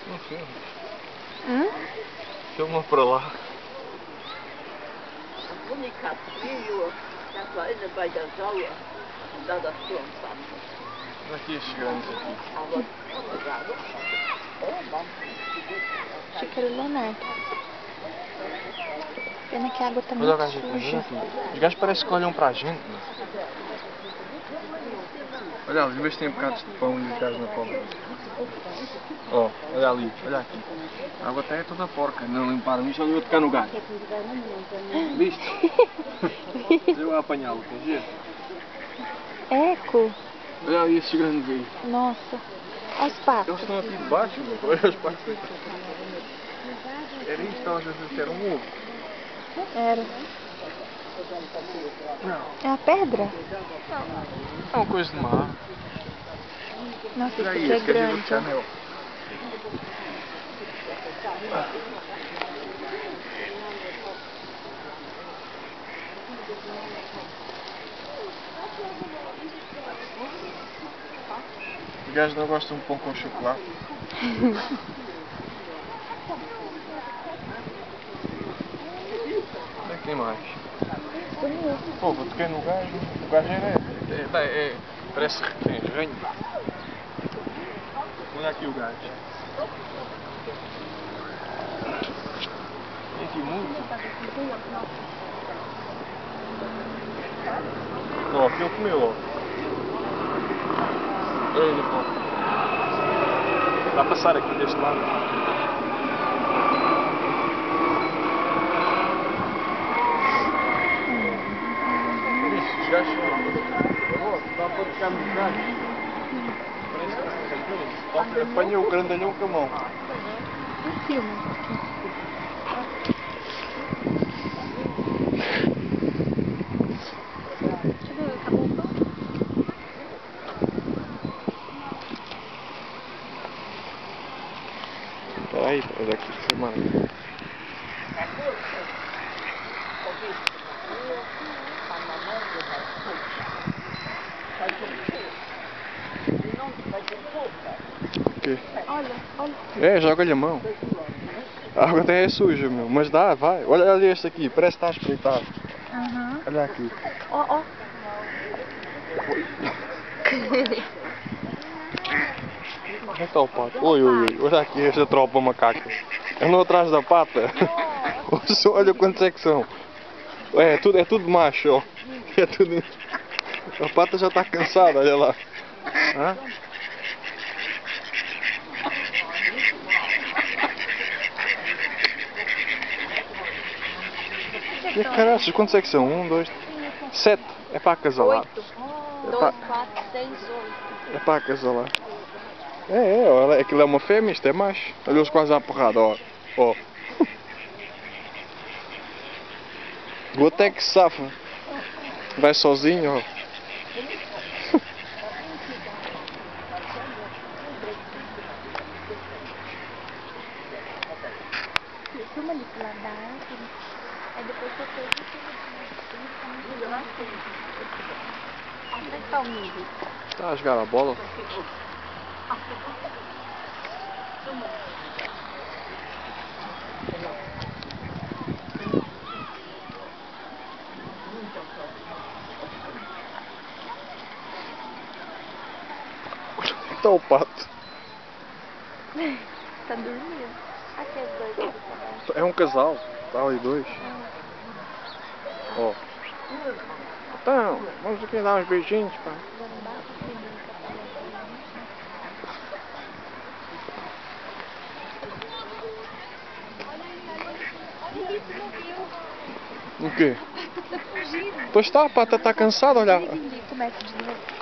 Não filma. Filma pra lá. A única filho da Faína vai das aulas, da sua Olha aqui estes grandes aqui. Xícara Leonardo. Pena que a água tá Olha o muito gajo aqui, olha suja. aqui. Os gajos parecem que olham para a gente, meu. Olha ali, vê se tem bocados de pão e os gajos na cola. Ó, olha ali, olha aqui. A água até é toda porca, não limparam isto, olha eu tocar no galho. Viste? Eu a apanhá-lo, quer ver? Eco! Olha ali esses grandes aí. Nossa! Olha os patos. Eles estão aqui debaixo, meu. Olha os patos. Era isto, elas a dizer que era um ovo. Era. Não. É a pedra? É uma coisa de mar. Nossa, isso Olha aqui aí, é esse gajo grande. de Chanel. Os gajos não gostam de pão com chocolate. Onde é que tem mais? Pô, eu toquei no gajo, o gajo parece que tem ranho. Olha aqui o gajo. Tem aqui muito. Ó, aqui ele comeu, ó. Olha ele, pô. Vai passar aqui deste lado. Isso, os gajos dá para tocar nos gajos. Parece que apanha o grandalhão com a mão. Um filme. Acabou o pão? Peraí, olha aqui, filmar. O quê? Olha, olha. É, joga-lhe a mão. A água até é suja, meu, mas dá, vai. Olha ali este aqui, parece que está espreitado. Aham. Olha aqui. Ó, ó. Onde está o pato? Oi, oi, oi, olha aqui esta tropa macaca. Andam atrás da pata. Olha quantos é que são. É tudo macho, ó. É tudo... A pata já está cansada, olha lá. Hã? E caraças, quantos é que são? 1, 2, 7. É para acasalar. 8. 1, 2, 4, 6, 8. É para acasalar. Olha, aquilo é uma fêmea, isto é macho. Olha eles quase à porrada, ó. Ó. O outro é que se safa. Vai sozinho, ó. Filma ali pro lado da árvore. Aí depois você fez isso. Onde é que tá o milho? Está a jogar a bola. Está o pato. Tá dormindo. Aqui os dois ali também. É um casal. Está ali dois. Ó. Então, vamos aqui dar uns beijinhos, pá. O quê? Pois está, a pata está cansada, olha. Começa de novo.